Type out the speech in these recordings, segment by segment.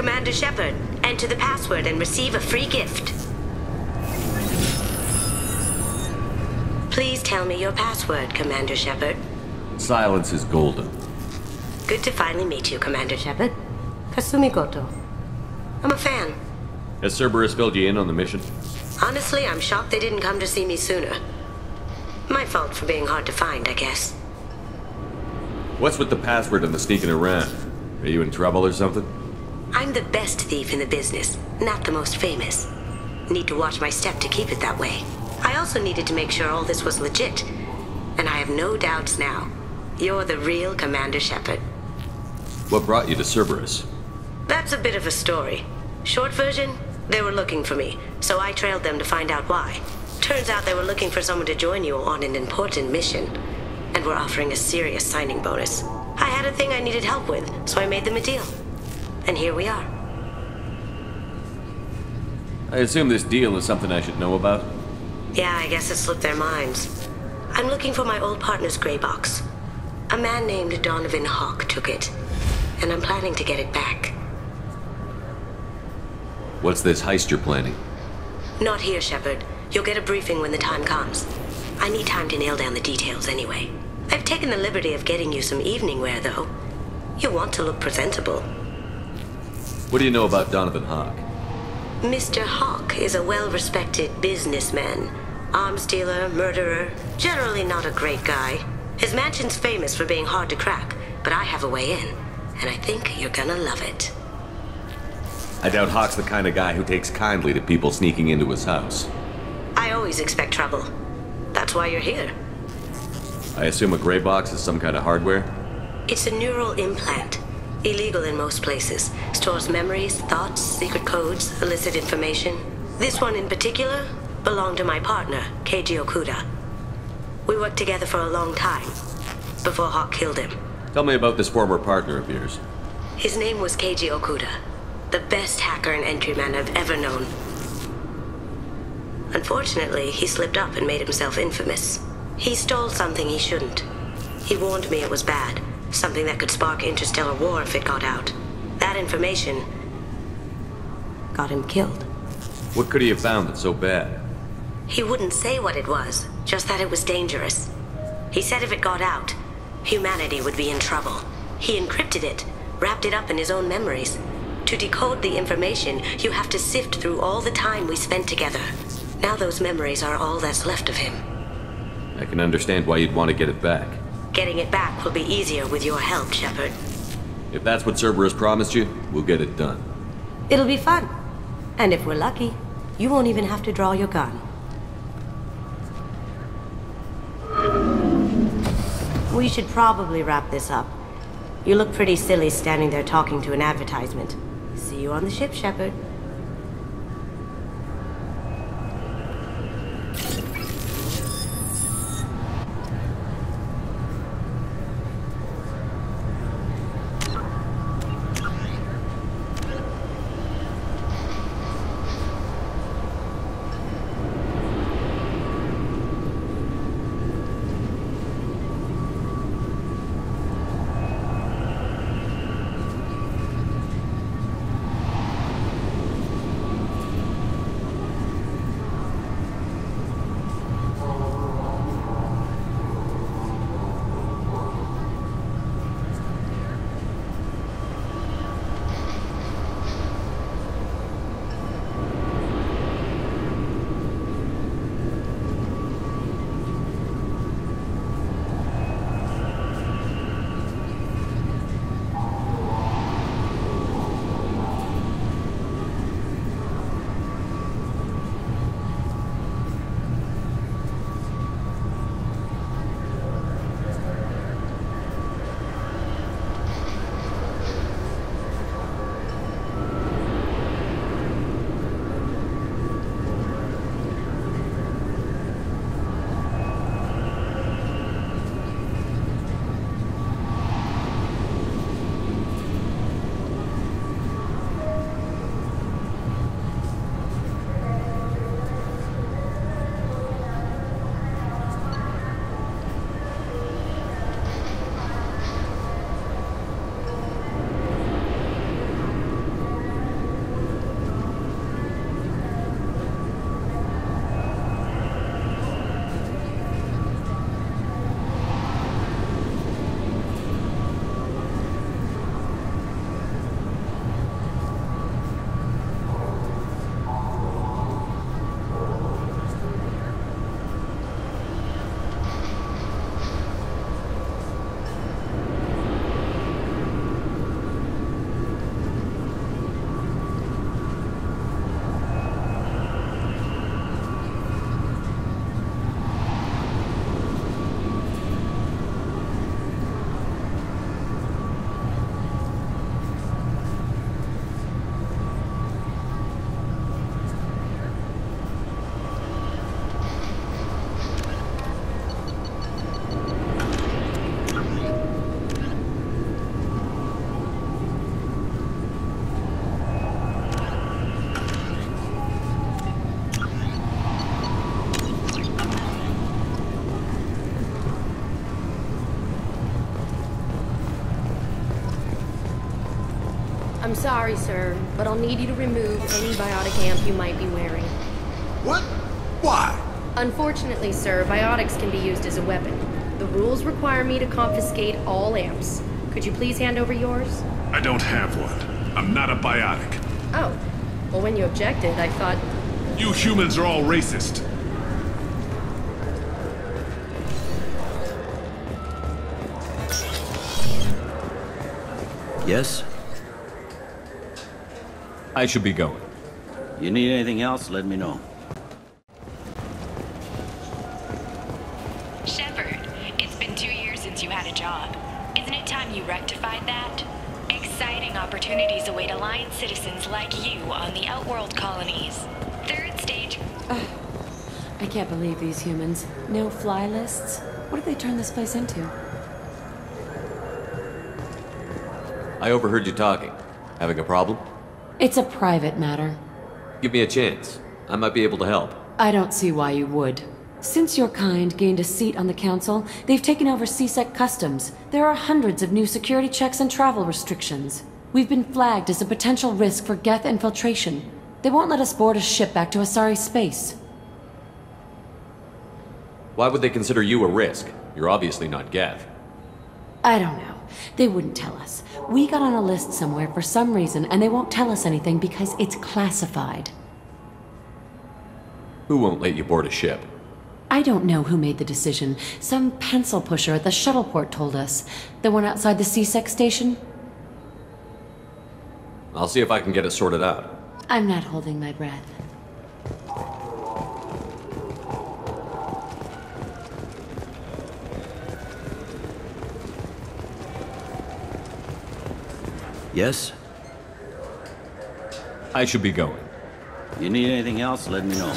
Commander Shepard, enter the password and receive a free gift. Please tell me your password, Commander Shepard. Silence is golden. Good to finally meet you, Commander Shepard. Kasumi Goto. I'm a fan. Has Cerberus filled you in on the mission? Honestly, I'm shocked they didn't come to see me sooner. My fault for being hard to find, I guess. What's with the password and the sneaking around? Are you in trouble or something? I'm the best thief in the business, not the most famous. Need to watch my step to keep it that way. I also needed to make sure all this was legit. And I have no doubts now. You're the real Commander Shepard. What brought you to Cerberus? That's a bit of a story. Short version, they were looking for me, so I trailed them to find out why. Turns out they were looking for someone to join you on an important mission, and were offering a serious signing bonus. I had a thing I needed help with, so I made them a deal. And here we are. I assume this deal is something I should know about? Yeah, I guess it slipped their minds. I'm looking for my old partner's gray box. A man named Donovan Hawk took it, and I'm planning to get it back. What's this heist you're planning? Not here, Shepard. You'll get a briefing when the time comes. I need time to nail down the details anyway. I've taken the liberty of getting you some evening wear, though. You want to look presentable. What do you know about Donovan Hawk? Mr. Hawk is a well-respected businessman. Arms dealer, murderer, generally not a great guy. His mansion's famous for being hard to crack, but I have a way in, and I think you're gonna love it. I doubt Hawk's the kind of guy who takes kindly to people sneaking into his house. I always expect trouble. That's why you're here. I assume a gray box is some kind of hardware? It's a neural implant. Illegal in most places. Stores memories, thoughts, secret codes, illicit information. This one in particular belonged to my partner, Keiji Okuda. We worked together for a long time, before Hawk killed him. Tell me about this former partner of yours. His name was Keiji Okuda, the best hacker and entryman I've ever known. Unfortunately, he slipped up and made himself infamous. He stole something he shouldn't. He warned me it was bad, something that could spark interstellar war if it got out. That information got him killed. What could he have found that's so bad? He wouldn't say what it was, just that it was dangerous. He said if it got out, humanity would be in trouble. He encrypted it, wrapped it up in his own memories. To decode the information, you have to sift through all the time we spent together. Now those memories are all that's left of him. I can understand why you'd want to get it back. Getting it back will be easier with your help, Shepard. If that's what Cerberus promised you, we'll get it done. It'll be fun. And if we're lucky, you won't even have to draw your gun. We should probably wrap this up. You look pretty silly standing there talking to an advertisement. See you on the ship, Shepard. I'm sorry, sir, but I'll need you to remove any biotic amp you might be wearing. What? Why? Unfortunately, sir, biotics can be used as a weapon. The rules require me to confiscate all amps. Could you please hand over yours? I don't have one. I'm not a biotic. Oh. Well, when you objected, I thought... You humans are all racist. Yes? I should be going. You need anything else, let me know. Shepard, it's been 2 years since you had a job. Isn't it time you rectified that? Exciting opportunities await Alliance citizens like you on the Outworld colonies. Third stage... I can't believe these humans. No fly lists? What have they turned this place into? I overheard you talking. Having a problem? It's a private matter. Give me a chance. I might be able to help. I don't see why you would. Since your kind gained a seat on the council, they've taken over CSEC customs. There are hundreds of new security checks and travel restrictions. We've been flagged as a potential risk for Geth infiltration. They won't let us board a ship back to Asari space. Why would they consider you a risk? You're obviously not Geth. I don't know. They wouldn't tell us. We got on a list somewhere for some reason, and they won't tell us anything because it's classified. Who won't let you board a ship? I don't know who made the decision. Some pencil pusher at the shuttleport told us. The one outside the CSEC station? I'll see if I can get it sorted out. I'm not holding my breath. Yes? I should be going. You need anything else, let me know.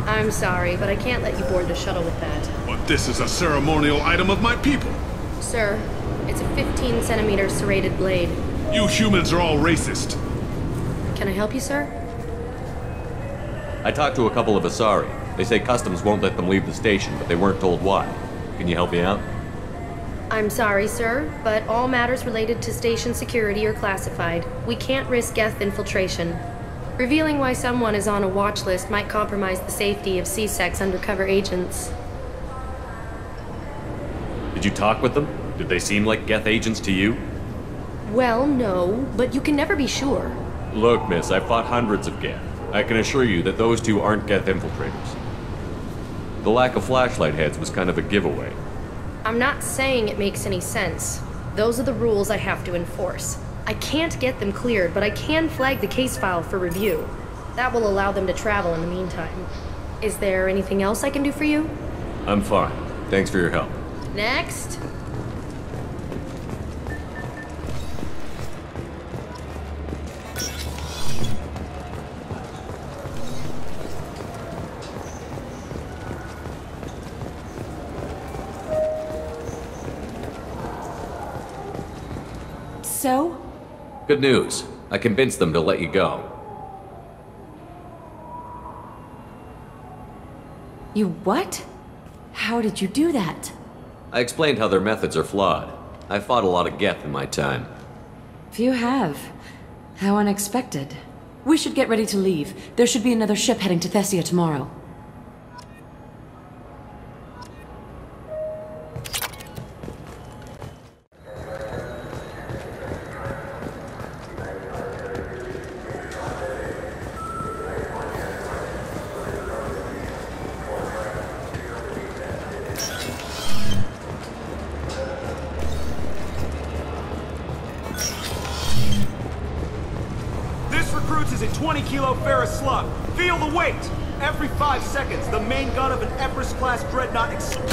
I'm sorry, but I can't let you board the shuttle with that. But this is a ceremonial item of my people. Sir, it's a 15-centimeter serrated blade. You humans are all racist. Can I help you, sir? I talked to a couple of Asari. They say customs won't let them leave the station, but they weren't told why. Can you help me out? I'm sorry, sir, but all matters related to station security are classified. We can't risk Geth infiltration. Revealing why someone is on a watch list might compromise the safety of CSEC's undercover agents. Did you talk with them? Did they seem like Geth agents to you? Well, no, but you can never be sure. Look, miss, I've fought hundreds of Geth. I can assure you that those two aren't Geth infiltrators. The lack of flashlight heads was kind of a giveaway. I'm not saying it makes any sense. Those are the rules I have to enforce. I can't get them cleared, but I can flag the case file for review. That will allow them to travel in the meantime. Is there anything else I can do for you? I'm fine. Thanks for your help. Next. So? Good news. I convinced them to let you go. You what? How did you do that? I explained how their methods are flawed. I fought a lot of Geth in my time. Few have. How unexpected. We should get ready to leave. There should be another ship heading to Thessia tomorrow. Is a 20-kilo ferrous slug. Feel the weight! Every 5 seconds, the main gun of an Empress-class dreadnought explodes.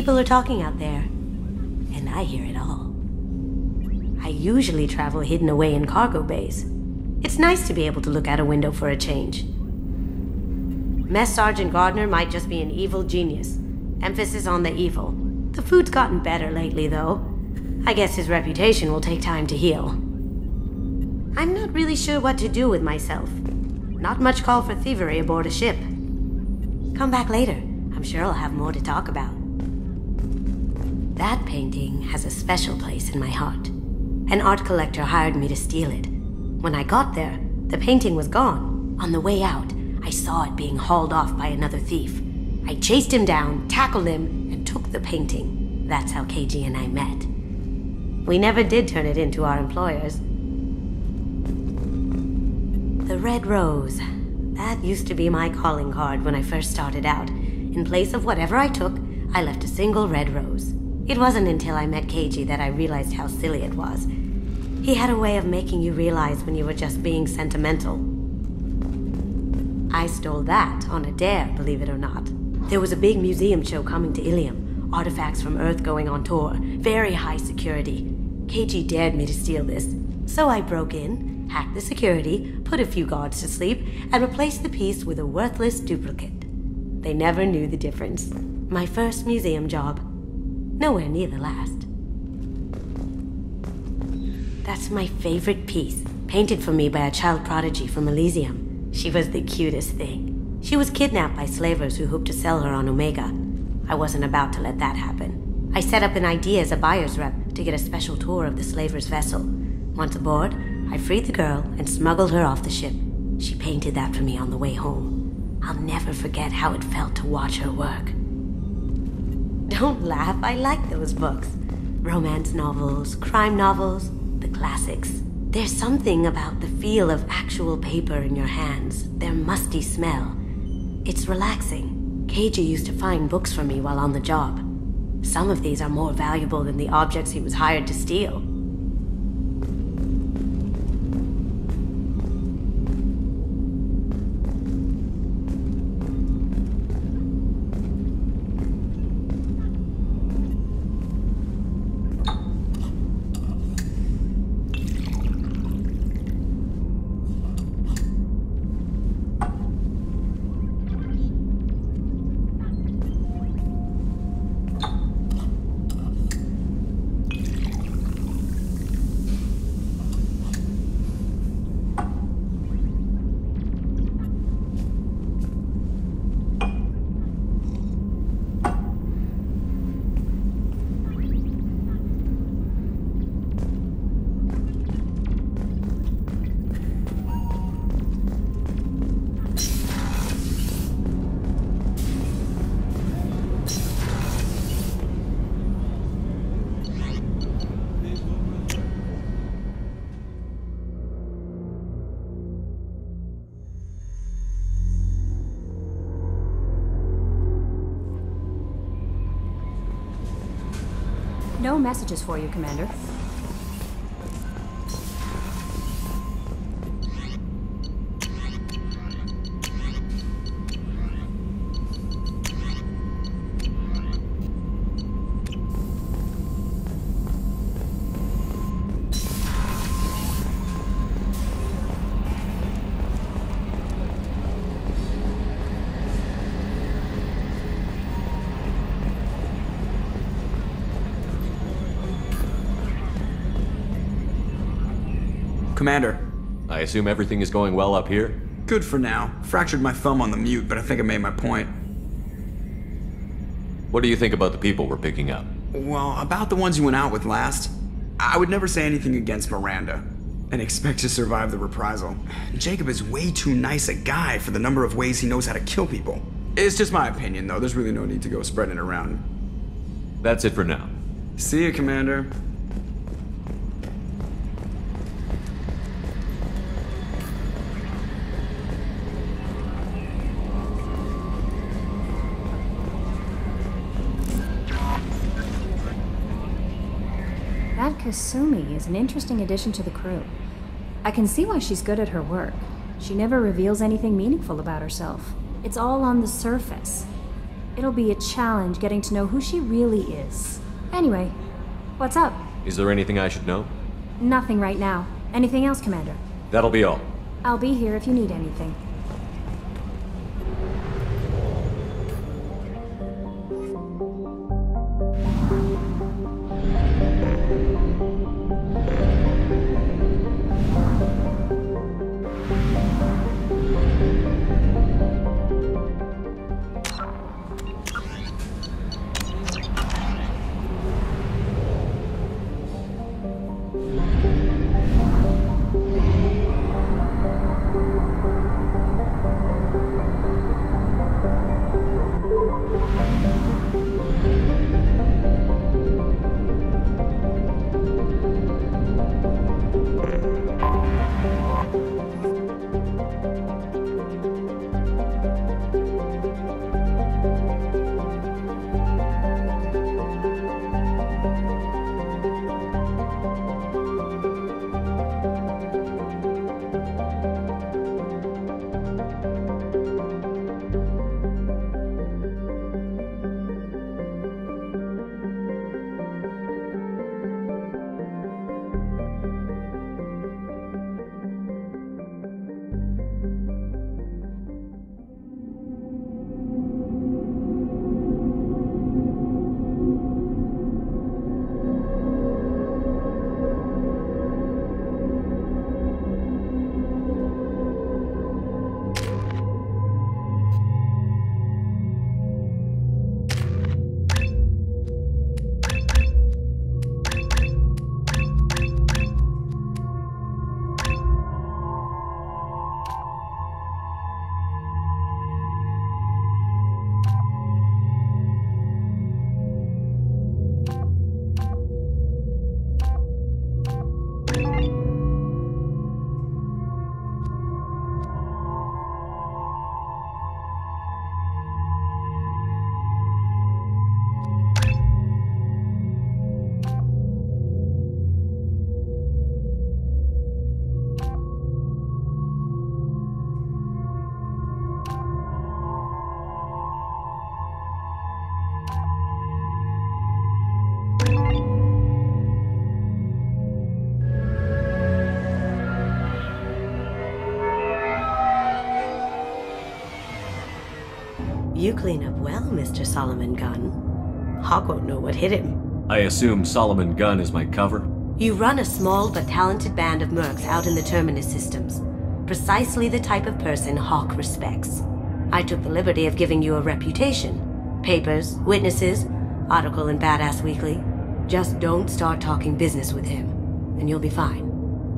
People are talking out there, and I hear it all. I usually travel hidden away in cargo bays. It's nice to be able to look out a window for a change. Mess Sergeant Gardner might just be an evil genius. Emphasis on the evil. The food's gotten better lately, though. I guess his reputation will take time to heal. I'm not really sure what to do with myself. Not much call for thievery aboard a ship. Come back later. I'm sure I'll have more to talk about. That painting has a special place in my heart. An art collector hired me to steal it. When I got there, the painting was gone. On the way out, I saw it being hauled off by another thief. I chased him down, tackled him, and took the painting. That's how KG and I met. We never did turn it into our employers. The red rose. That used to be my calling card when I first started out. In place of whatever I took, I left a single red rose. It wasn't until I met KG that I realized how silly it was. He had a way of making you realize when you were just being sentimental. I stole that on a dare, believe it or not. There was a big museum show coming to Ilium. Artifacts from Earth going on tour. Very high security. KG dared me to steal this. So I broke in, hacked the security, put a few guards to sleep, and replaced the piece with a worthless duplicate. They never knew the difference. My first museum job. Nowhere near the last. That's my favorite piece, painted for me by a child prodigy from Elysium. She was the cutest thing. She was kidnapped by slavers who hoped to sell her on Omega. I wasn't about to let that happen. I set up an idea as a buyer's rep to get a special tour of the slaver's vessel. Once aboard, I freed the girl and smuggled her off the ship. She painted that for me on the way home. I'll never forget how it felt to watch her work. Don't laugh, I like those books. Romance novels, crime novels, the classics. There's something about the feel of actual paper in your hands, their musty smell. It's relaxing. KG used to find books for me while on the job. Some of these are more valuable than the objects he was hired to steal. No messages for you, Commander. Commander. I assume everything is going well up here? Good for now. Fractured my thumb on the mute, but I think I made my point. What do you think about the people we're picking up? Well, about the ones you went out with last, I would never say anything against Miranda and expect to survive the reprisal. Jacob is way too nice a guy for the number of ways he knows how to kill people. It's just my opinion, though. There's really no need to go spreading it around. That's it for now. See you, Commander. That Kasumi is an interesting addition to the crew. I can see why she's good at her work. She never reveals anything meaningful about herself. It's all on the surface. It'll be a challenge getting to know who she really is. Anyway, what's up? Is there anything I should know? Nothing right now. Anything else, Commander? That'll be all. I'll be here if you need anything. You clean up well, Mr. Solomon Gunn. Hawk won't know what hit him. I assume Solomon Gunn is my cover? You run a small but talented band of mercs out in the Terminus systems. Precisely the type of person Hawk respects. I took the liberty of giving you a reputation. Papers, witnesses, article in Badass Weekly. Just don't start talking business with him, and you'll be fine.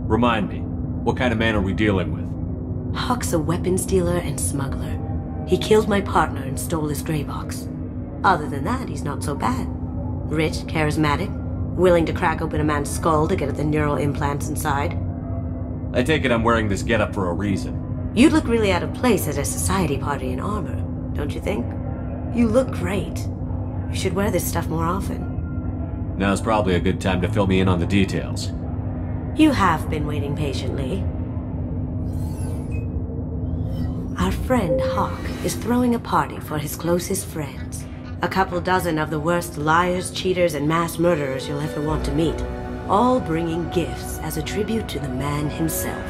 Remind me, what kind of man are we dealing with? Hawk's a weapons dealer and smuggler. He killed my partner and stole his gray box. Other than that, he's not so bad. Rich, charismatic, willing to crack open a man's skull to get at the neural implants inside. I take it I'm wearing this getup for a reason. You'd look really out of place at a society party in armor, don't you think? You look great. You should wear this stuff more often. Now's probably a good time to fill me in on the details. You have been waiting patiently. Our friend Hawk is throwing a party for his closest friends. A couple dozen of the worst liars, cheaters, and mass murderers you'll ever want to meet. All bringing gifts as a tribute to the man himself.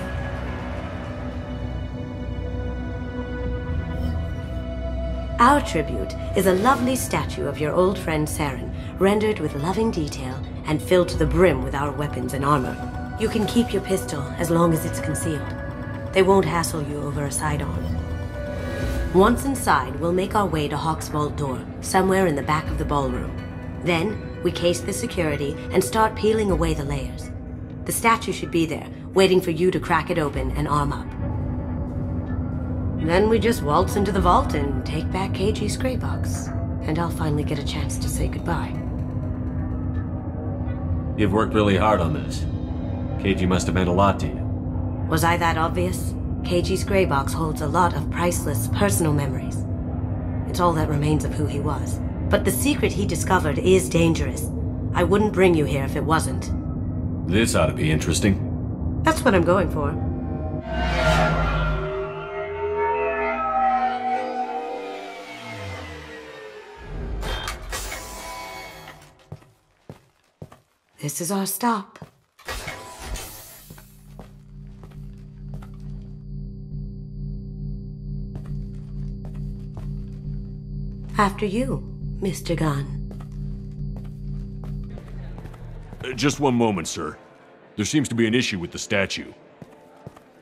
Our tribute is a lovely statue of your old friend Saren, rendered with loving detail and filled to the brim with our weapons and armor. You can keep your pistol as long as it's concealed. They won't hassle you over a sidearm. Once inside, we'll make our way to Hawk's vault door, somewhere in the back of the ballroom. Then, we case the security and start peeling away the layers. The statue should be there, waiting for you to crack it open and arm up. Then we just waltz into the vault and take back KG's gray box. And I'll finally get a chance to say goodbye. You've worked really hard on this. KG must have meant a lot to you. Was I that obvious? KG's gray box holds a lot of priceless personal memories. It's all that remains of who he was. But the secret he discovered is dangerous. I wouldn't bring you here if it wasn't. This ought to be interesting. That's what I'm going for. This is our stop. After you, Mr. Gunn. Just one moment, sir. There seems to be an issue with the statue.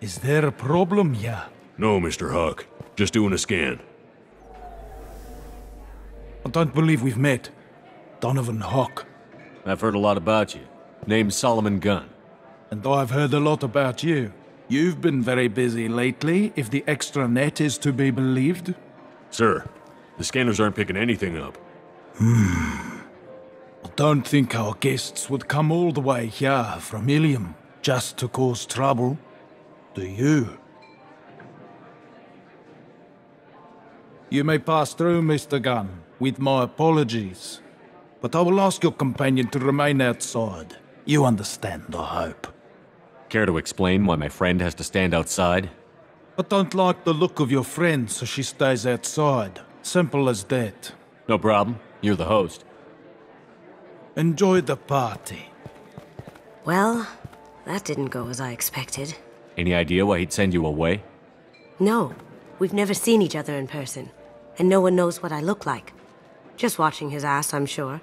Is there a problem, yeah? No, Mr. Huck. Just doing a scan. I don't believe we've met. Donovan Huck. I've heard a lot about you. Name's Solomon Gunn. And I've heard a lot about you. You've been very busy lately, if the extranet is to be believed. Sir, the scanners aren't picking anything up. I don't think our guests would come all the way here from Ilium just to cause trouble. Do you? You may pass through, Mr. Gunn, with my apologies. But I will ask your companion to remain outside. You understand, I hope. Care to explain why my friend has to stand outside? I don't like the look of your friend, so she stays outside. Simple as that. No problem. You're the host. Enjoy the party. Well, that didn't go as I expected. Any idea why he'd send you away? No, we've never seen each other in person, and no one knows what I look like. Just watching his ass, I'm sure.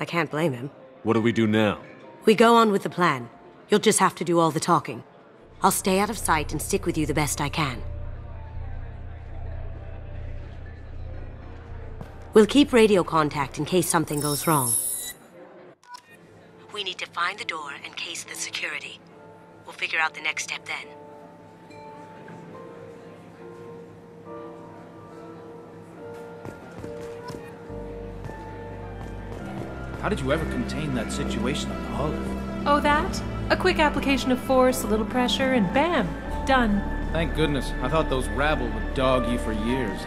I can't blame him. What do we do now? We go on with the plan. You'll just have to do all the talking. I'll stay out of sight and stick with you the best I can. We'll keep radio contact in case something goes wrong. We need to find the door and case the security. We'll figure out the next step then. How did you ever contain that situation on the hull? Oh, that? A quick application of force, a little pressure, and bam! Done. Thank goodness. I thought those rabble would dog you for years.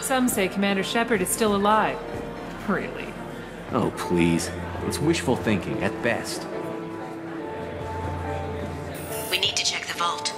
Some say Commander Shepard is still alive. Really? Oh, please. It's wishful thinking, at best. We need to check the vault.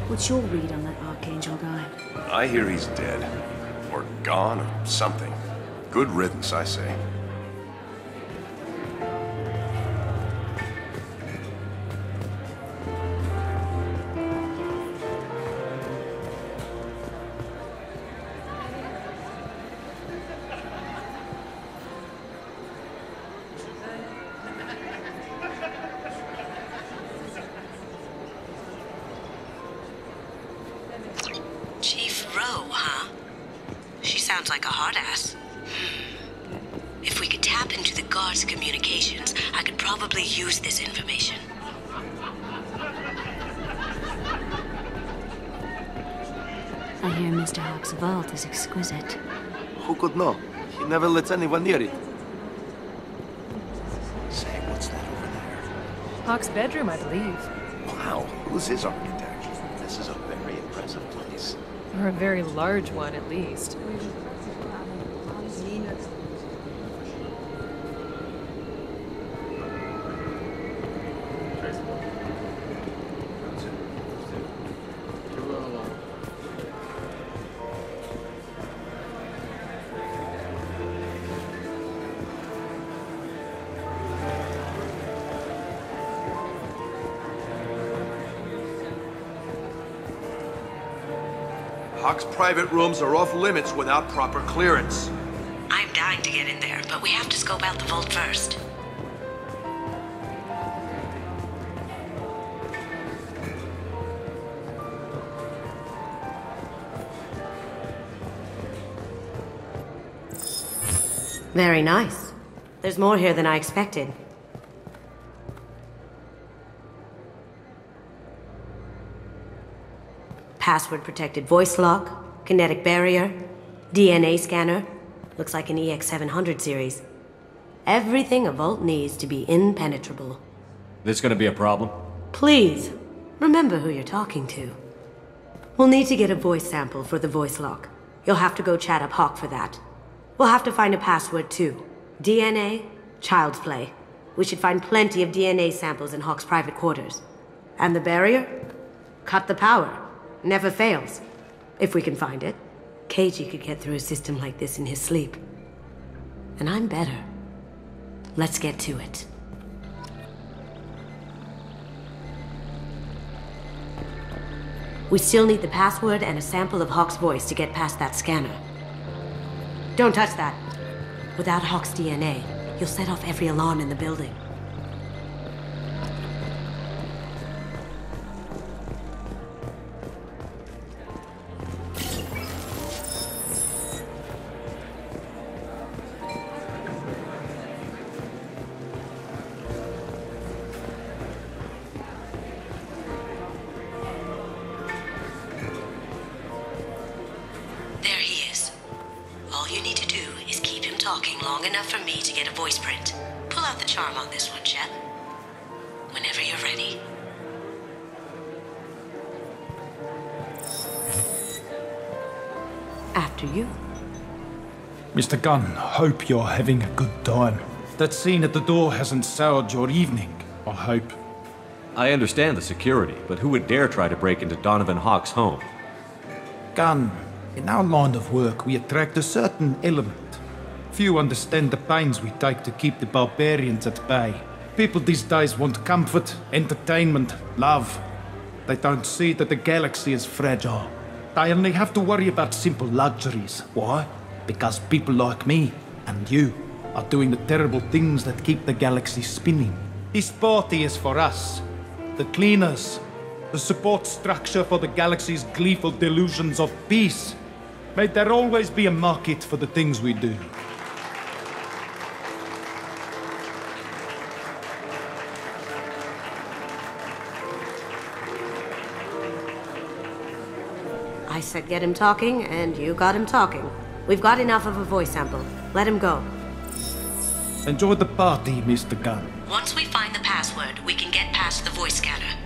What's your read on that Archangel guy? I hear he's dead. Or gone, or something. Good riddance, I say. Sounds like a hard ass. If we could tap into the guard's communications, I could probably use this information. I hear Mr. Huck's vault is exquisite. Who could know? He never lets anyone near it. Say, what's that over there? Huck's bedroom, I believe. Wow, who's his architect? This is a very impressive place. Or a very large one, at least. Huck's private rooms are off limits without proper clearance. I'm dying to get in there, but we have to scope out the vault first. Very nice. There's more here than I expected. Password-protected voice lock, kinetic barrier, DNA scanner. Looks like an EX700 series. Everything a vault needs to be impenetrable. This gonna be a problem? Please, remember who you're talking to. We'll need to get a voice sample for the voice lock. You'll have to go chat up Hawk for that. We'll have to find a password too. DNA, child's play. We should find plenty of DNA samples in Hawk's private quarters. And the barrier? Cut the power. Never fails. If we can find it. KG could get through a system like this in his sleep. And I'm better. Let's get to it. We still need the password and a sample of Hawk's voice to get past that scanner. Don't touch that. Without Hawk's DNA, you'll set off every alarm in the building. Long enough for me to get a voice print. Pull out the charm on this one, Chet. Whenever you're ready. After you. Mr. Gunn, hope you're having a good time. That scene at the door hasn't soured your evening, I hope. I understand the security, but who would dare try to break into Donovan Hawk's home? Gunn, in our line of work, we attract a certain element. Few understand the pains we take to keep the barbarians at bay. People these days want comfort, entertainment, love. They don't see that the galaxy is fragile. They only have to worry about simple luxuries. Why? Because people like me and you are doing the terrible things that keep the galaxy spinning. This party is for us, the cleaners, the support structure for the galaxy's gleeful delusions of peace. May there always be a market for the things we do. I said get him talking, and you got him talking. We've got enough of a voice sample. Let him go. Enjoy the party, Mr. Gunn. Once we find the password, we can get past the voice scanner.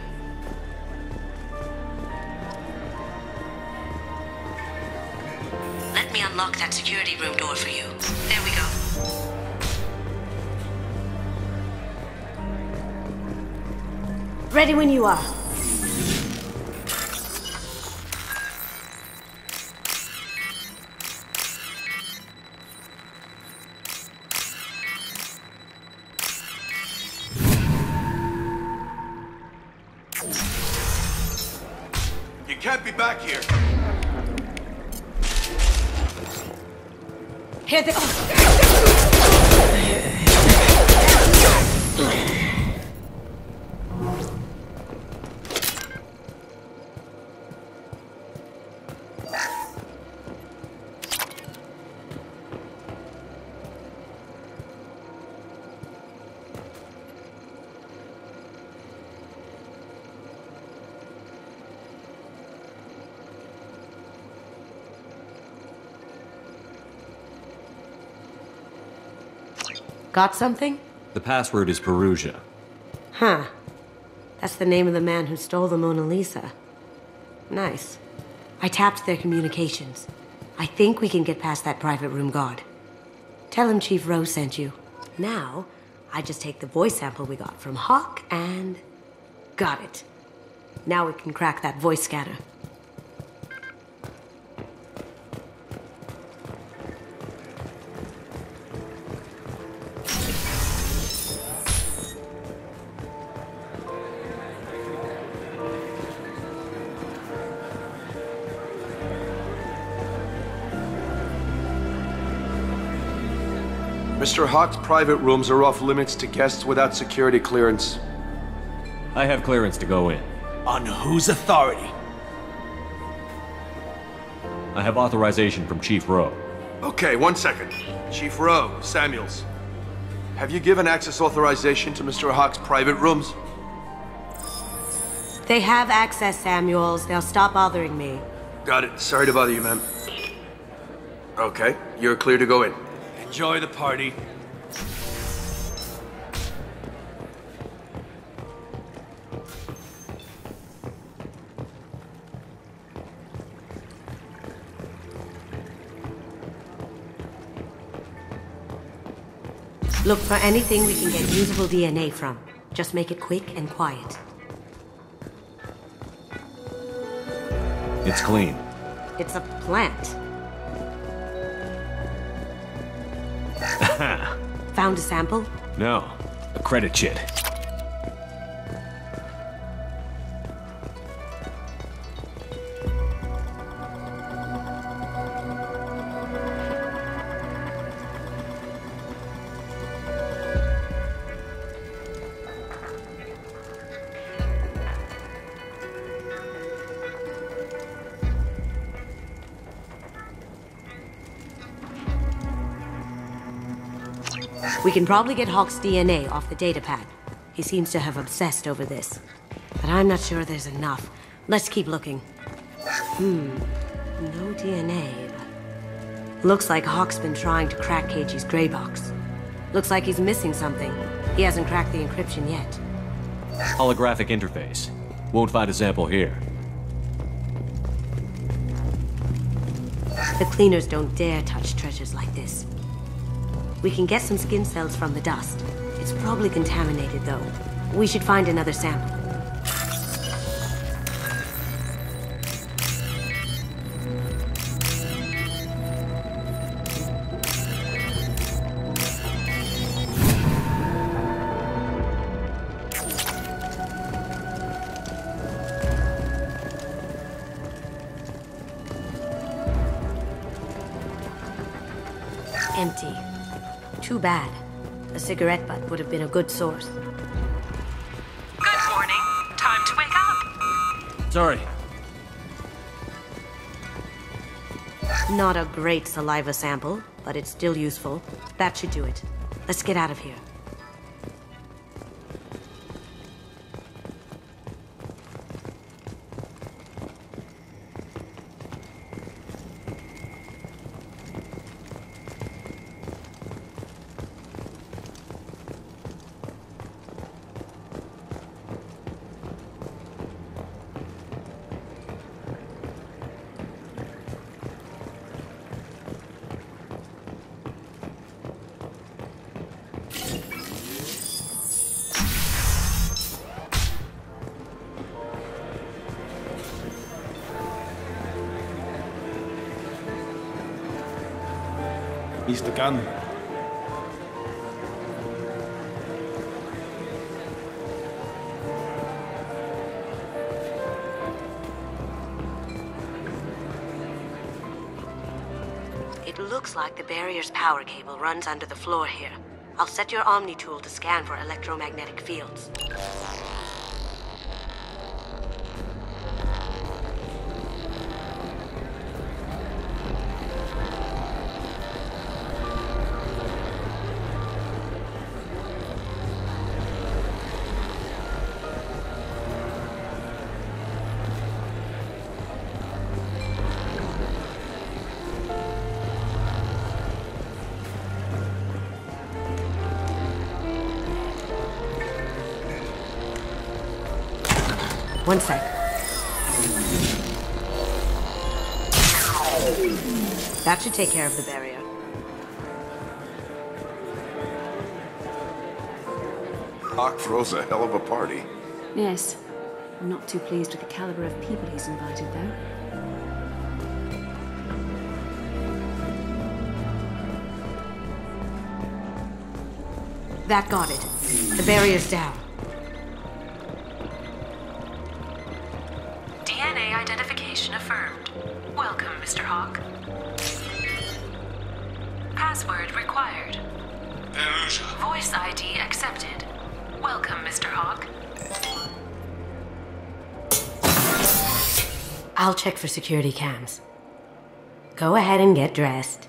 Let me unlock that security room door for you. There we go. Ready when you are. Can't be back here. Here they Got something? The password is Perugia. Huh. That's the name of the man who stole the Mona Lisa. Nice. I tapped their communications. I think we can get past that private room guard. Tell him Chief Rose sent you. Now, I just take the voice sample we got from Hawk and... got it. Now we can crack that voice scanner. Mr. Hawk's private rooms are off limits to guests without security clearance. I have clearance to go in. On whose authority? I have authorization from Chief Rowe. Okay, 1 second. Chief Rowe, Samuels. Have you given access authorization to Mr. Hawk's private rooms? They have access, Samuels. They'll stop bothering me. Got it. Sorry to bother you, ma'am. Okay, you're clear to go in. Enjoy the party. Look for anything we can get usable DNA from. Just make it quick and quiet. It's clean. It's a plant. Found a sample? No. A credit chit. We can probably get Hawk's DNA off the datapad. He seems to have obsessed over this. But I'm not sure there's enough. Let's keep looking. No DNA, but... Looks like Hawk's been trying to crack KG's gray box. Looks like he's missing something. He hasn't cracked the encryption yet. Holographic interface. Won't find a sample here. The cleaners don't dare touch treasures like this. We can get some skin cells from the dust. It's probably contaminated, though. We should find another sample. Empty. Too bad. A cigarette butt would have been a good source. Good morning. Time to wake up. Sorry. Not a great saliva sample, but it's still useful. That should do it. Let's get out of here. He's the gun. It looks like the barrier's power cable runs under the floor here. I'll set your Omni tool to scan for electromagnetic fields. One sec. That should take care of the barrier. Hawk throws a hell of a party. Yes. I'm not too pleased with the caliber of people he's invited, though. That got it. The barrier's down. DNA identification affirmed. Welcome, Mr. Hawk. Password required. Voice ID accepted. Welcome, Mr. Hawk. I'll check for security cams. Go ahead and get dressed.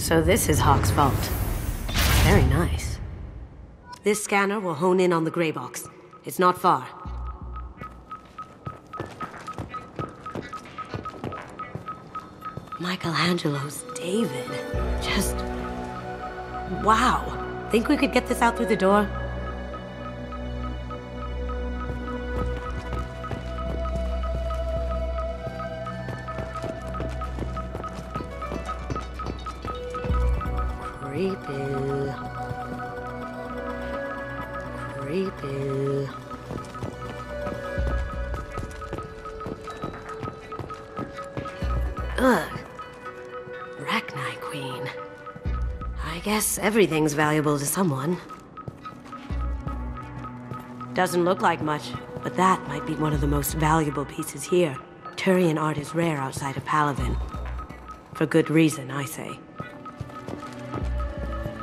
So this is Hawk's vault. Very nice. This scanner will hone in on the gray box. It's not far. Michelangelo's David. Just... wow. Think we could get this out through the door? Creepy. Creepy. Ugh. Rachni Queen. I guess everything's valuable to someone. Doesn't look like much, but that might be one of the most valuable pieces here. Turian art is rare outside of Palavin. For good reason, I say.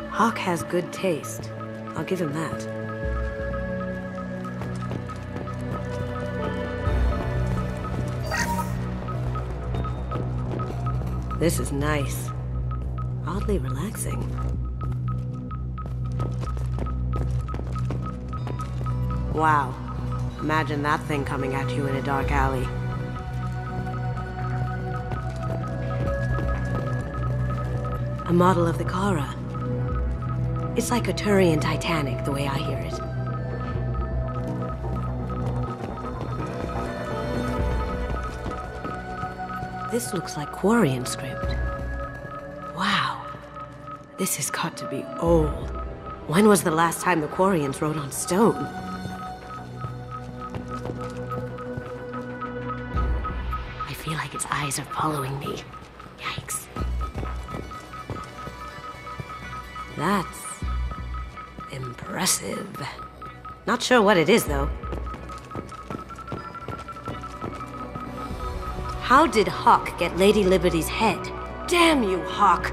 Hawk has good taste. I'll give him that. This is nice. Oddly relaxing. Wow. Imagine that thing coming at you in a dark alley. A model of the Kara. It's like a Turian Titanic, the way I hear it. This looks like Quarian script. Wow. This has got to be old. When was the last time the Quarians wrote on stone? I feel like its eyes are following me. Yikes. That's... impressive. Not sure what it is, though. How did Hawk get Lady Liberty's head? Damn you, Hawk!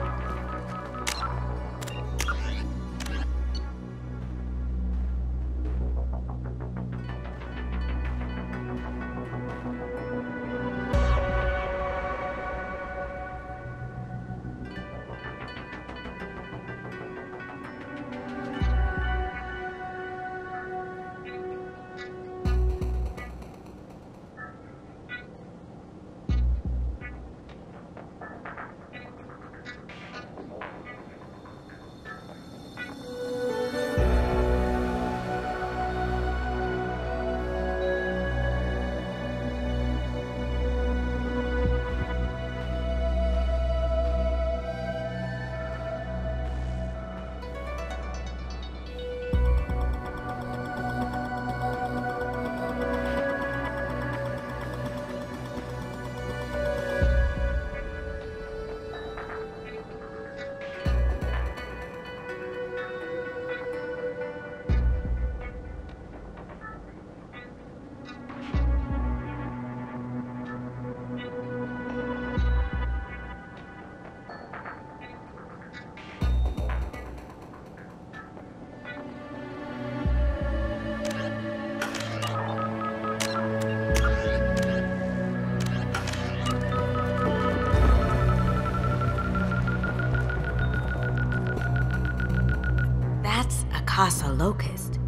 Casa Locust.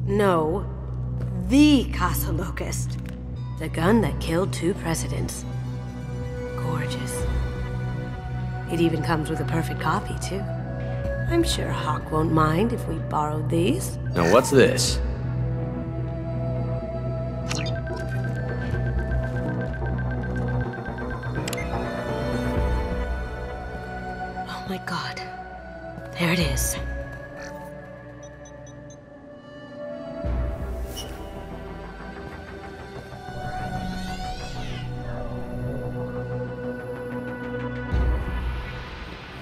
No, the Casa Locust. The gun that killed 2 presidents. Gorgeous. It even comes with a perfect copy, too. I'm sure Hawk won't mind if we borrowed these. Now what's this? Oh my god. There it is.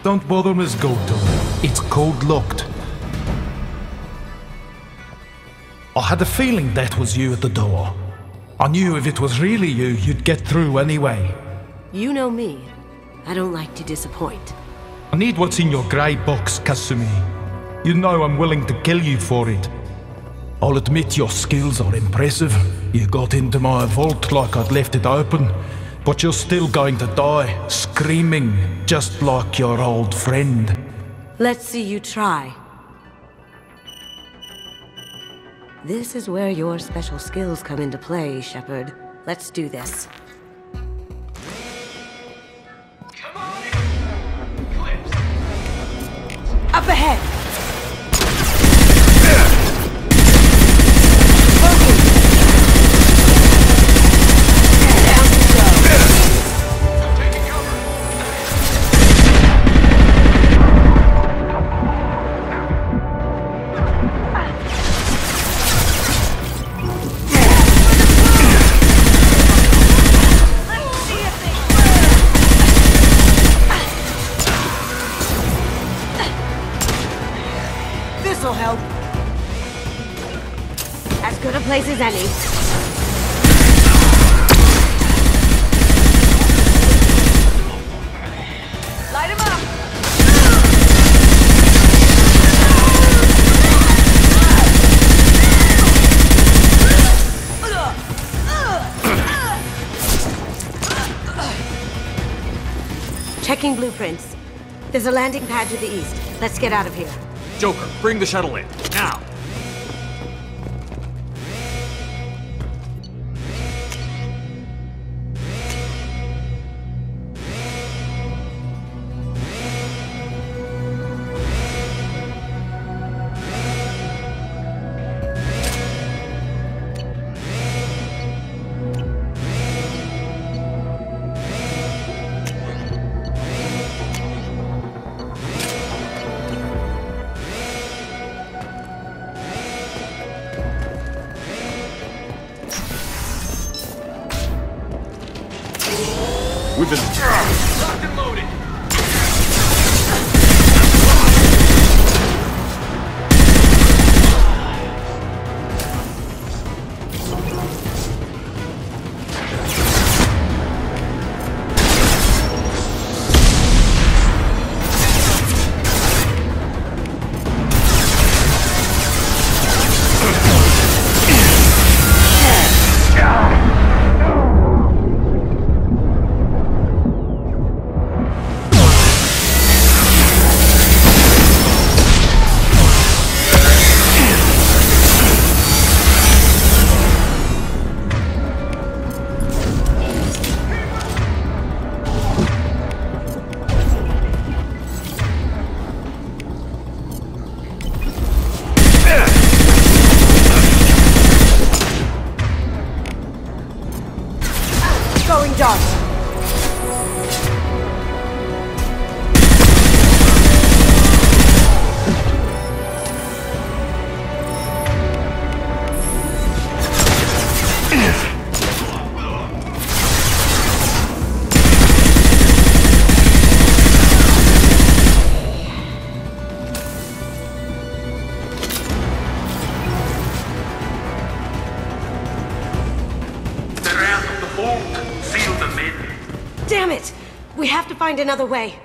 Don't bother, Miss Goto. It's code-locked. I had a feeling that was you at the door. I knew if it was really you, you'd get through anyway. You know me. I don't like to disappoint. I need what's in your grey box, Kasumi. You know I'm willing to kill you for it. I'll admit your skills are impressive. You got into my vault like I'd left it open. But you're still going to die, screaming, just like your old friend. Let's see you try. This is where your special skills come into play, Shepard. Let's do this. Up ahead! This'll help. As good a place as any. Light him up! Checking blueprints. There's a landing pad to the east. Let's get out of here. Joker, bring the shuttle in. Now! We've been locked and loaded. Going dark. Damn it! We have to find another way.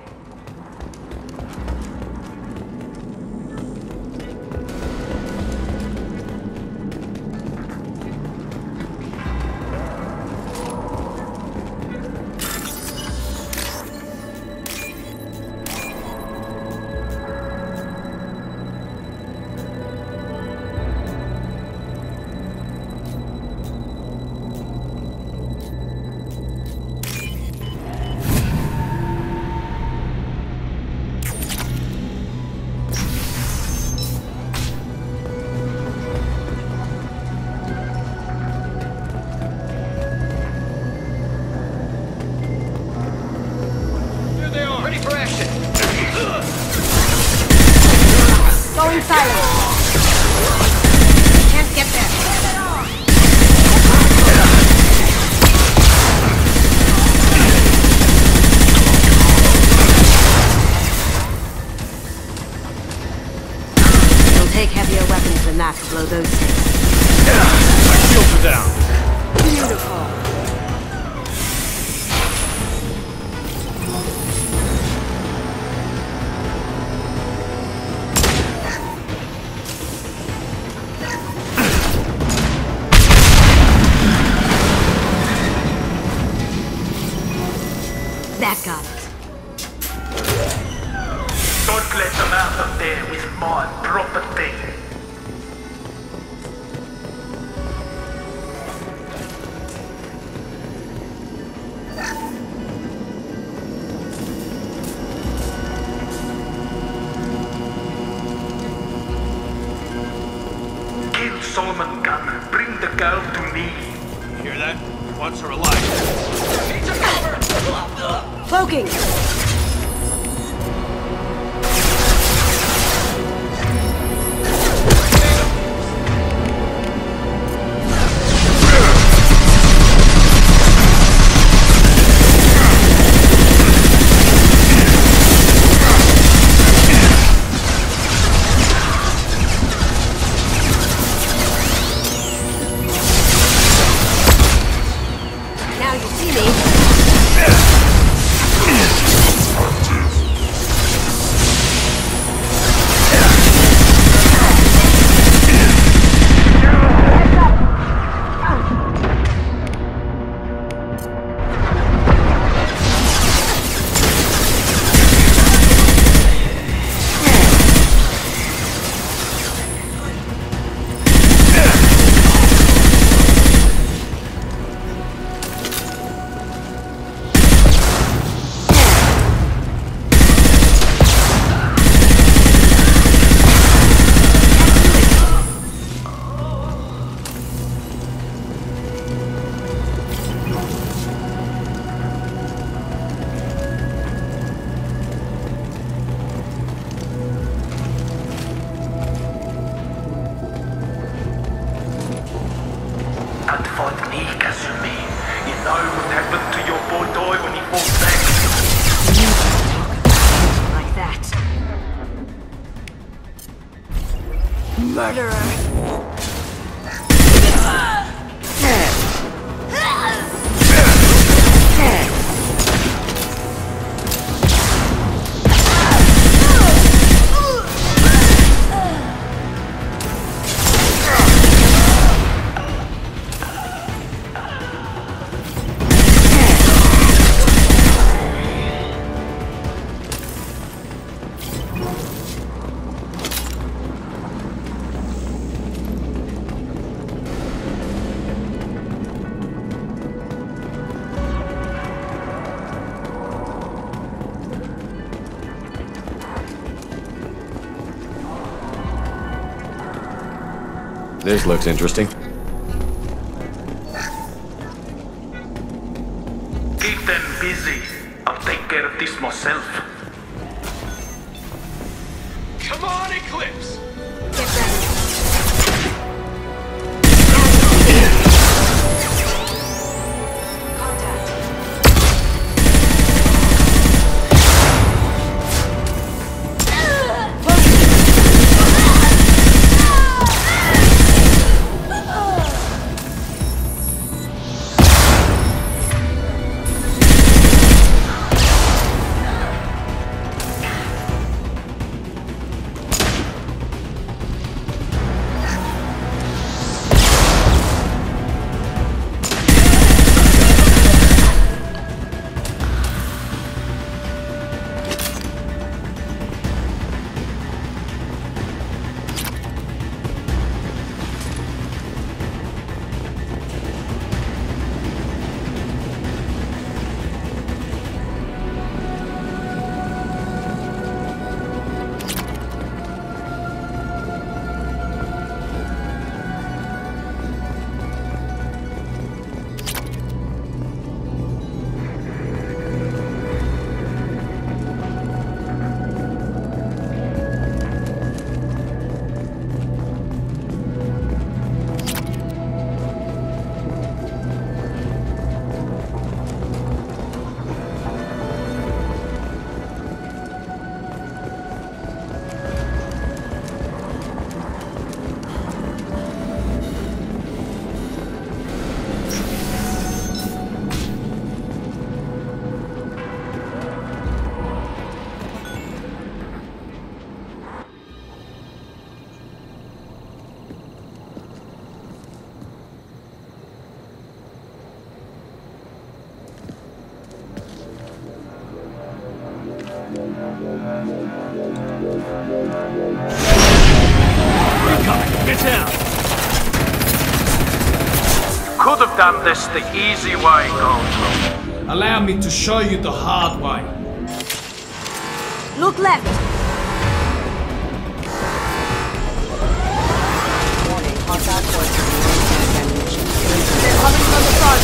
Going silent. Can't get there. It'll take heavier weapons than that to blow those things. My shields are down. Beautiful. That got it. Don't let them out of there with my property. Kill Solomon Gunn. Bring the girl to me. You hear that? He wants her alive. Need to cover! Cloaking! Now you see me. And for me, Kasumi, you know what happened to your boy Doi when he fought back? Like that. Murderer! This looks interesting. Keep them busy. I'll take care of this myself. Come on, Eclipse! Get ready. Get down! Could have done this the easy way, Goldblum. Allow me to show you the hard way. Look left. They're coming from the front.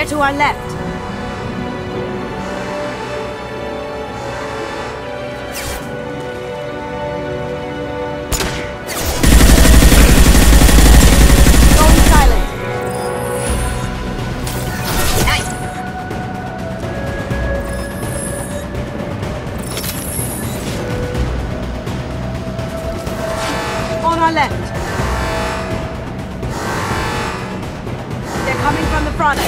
To our left. Going silent. On our left. They're coming from the front.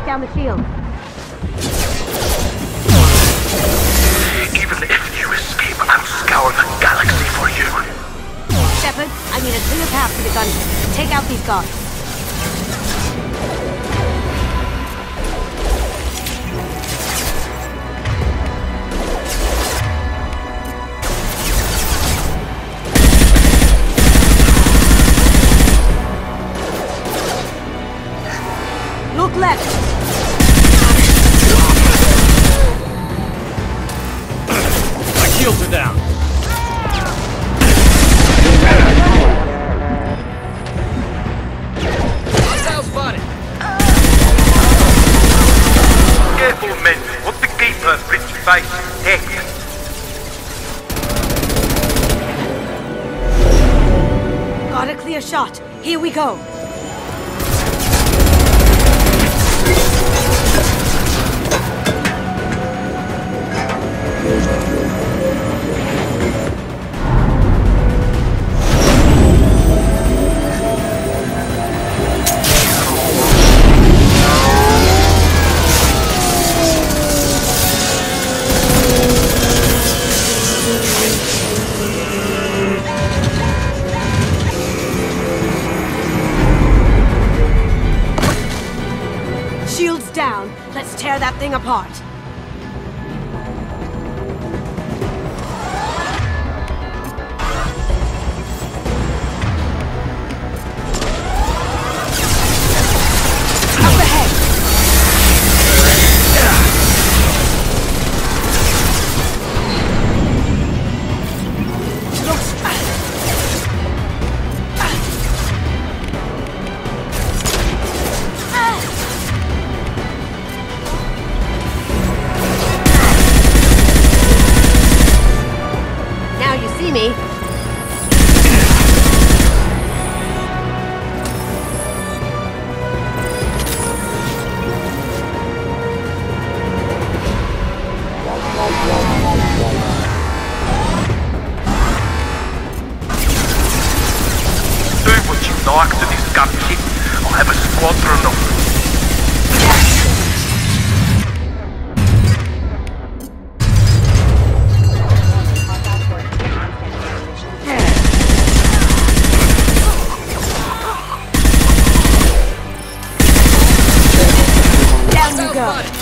Down the shield. Even if you escape, I'll scour the galaxy for you. Shepard, I need a clear path to the gunship. Take out these guards. Look left. Shields are down. Hostile spotted. Careful, men. What the keeper pitch face heck? Got a clear shot. Here we go. Down. Let's tear that thing apart. Up ahead. Me. back to this scum shit, I'll have a squadron of... Down you go.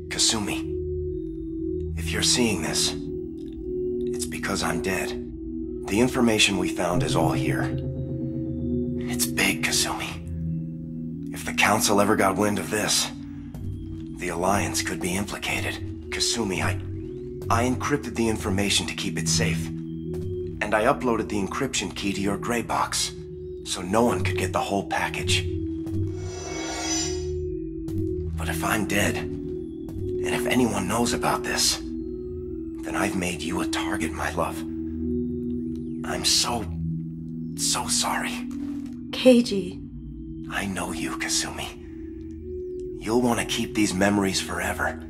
Kasumi, if you're seeing this, it's because I'm dead. The information we found is all here. It's big, Kasumi. If the Council ever got wind of this, the Alliance could be implicated. Kasumi, I encrypted the information to keep it safe. And I uploaded the encryption key to your gray box, so no one could get the whole package. But if I'm dead, and if anyone knows about this, then I've made you a target, my love. I'm so sorry. Keiji. I know you, Kasumi. You'll want to keep these memories forever.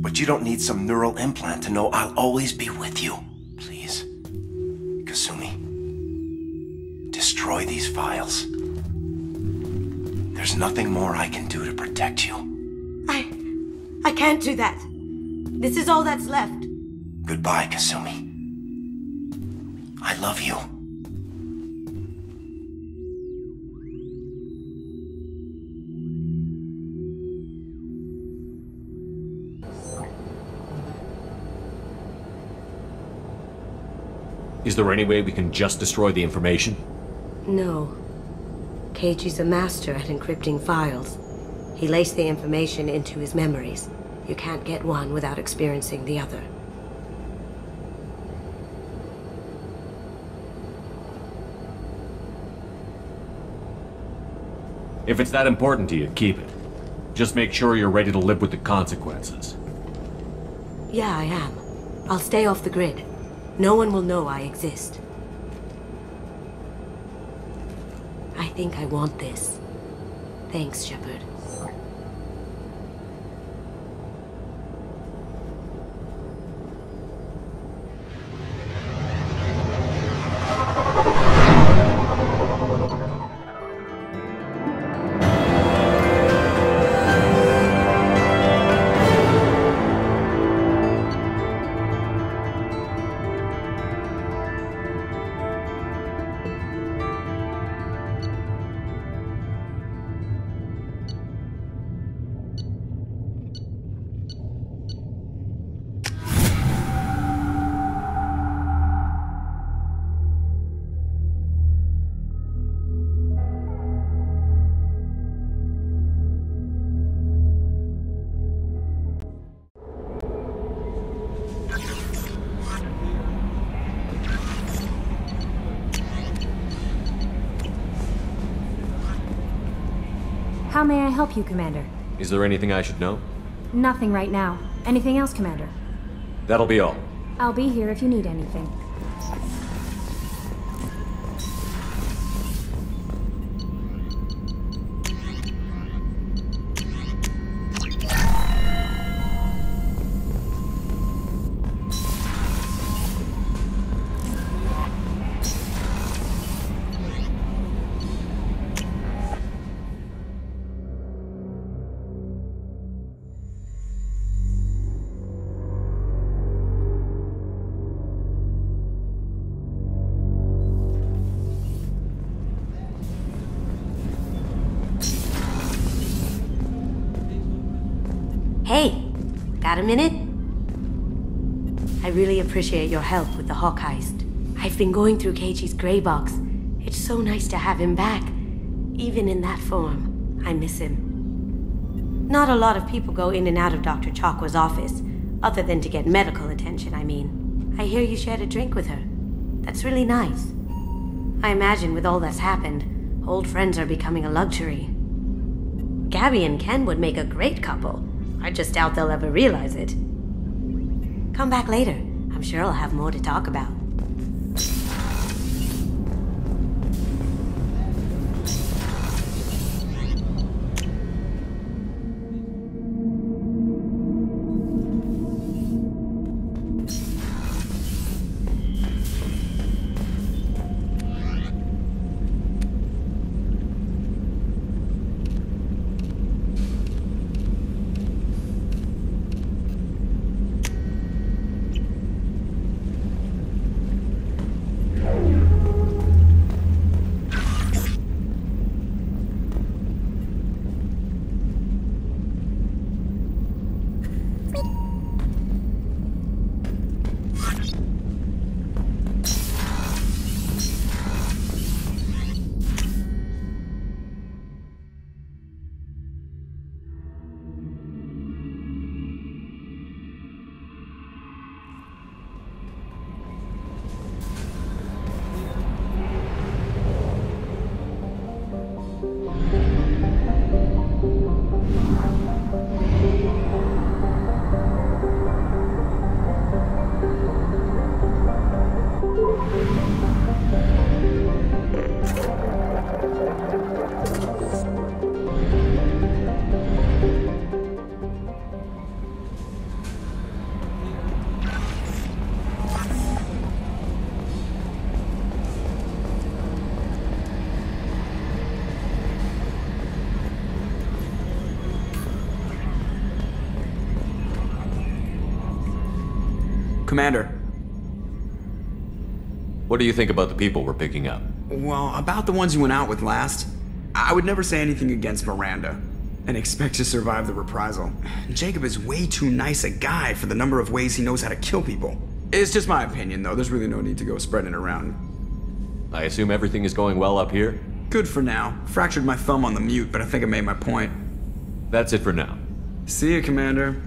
But you don't need some neural implant to know I'll always be with you. Please, Kasumi, destroy these files. There's nothing more I can do to protect you. I can't do that. This is all that's left. Goodbye, Kasumi. I love you. Is there any way we can just destroy the information? No. Keiichi's a master at encrypting files. He laced the information into his memories. You can't get one without experiencing the other. If it's that important to you, keep it. Just make sure you're ready to live with the consequences. Yeah, I am. I'll stay off the grid. No one will know I exist. I think I want this. Thanks, Shepard. How may I help you, Commander? Is there anything I should know? Nothing right now. Anything else, Commander? That'll be all. I'll be here if you need anything. Hey, got a minute? I really appreciate your help with the Hawk heist. I've been going through Keiichi's gray box. It's so nice to have him back. Even in that form, I miss him. Not a lot of people go in and out of Dr. Chakwa's office, other than to get medical attention, I mean. I hear you shared a drink with her. That's really nice. I imagine with all that's happened, old friends are becoming a luxury. Gabby and Ken would make a great couple. I just doubt they'll ever realize it. Come back later. I'm sure I'll have more to talk about. Commander. What do you think about the people we're picking up? Well, about the ones you went out with last, I would never say anything against Miranda and expect to survive the reprisal. Jacob is way too nice a guy for the number of ways he knows how to kill people. It's just my opinion, though. There's really no need to go spreading it around. I assume everything is going well up here? Good for now. Fractured my thumb on the mute, but I think I made my point. That's it for now. See you, Commander.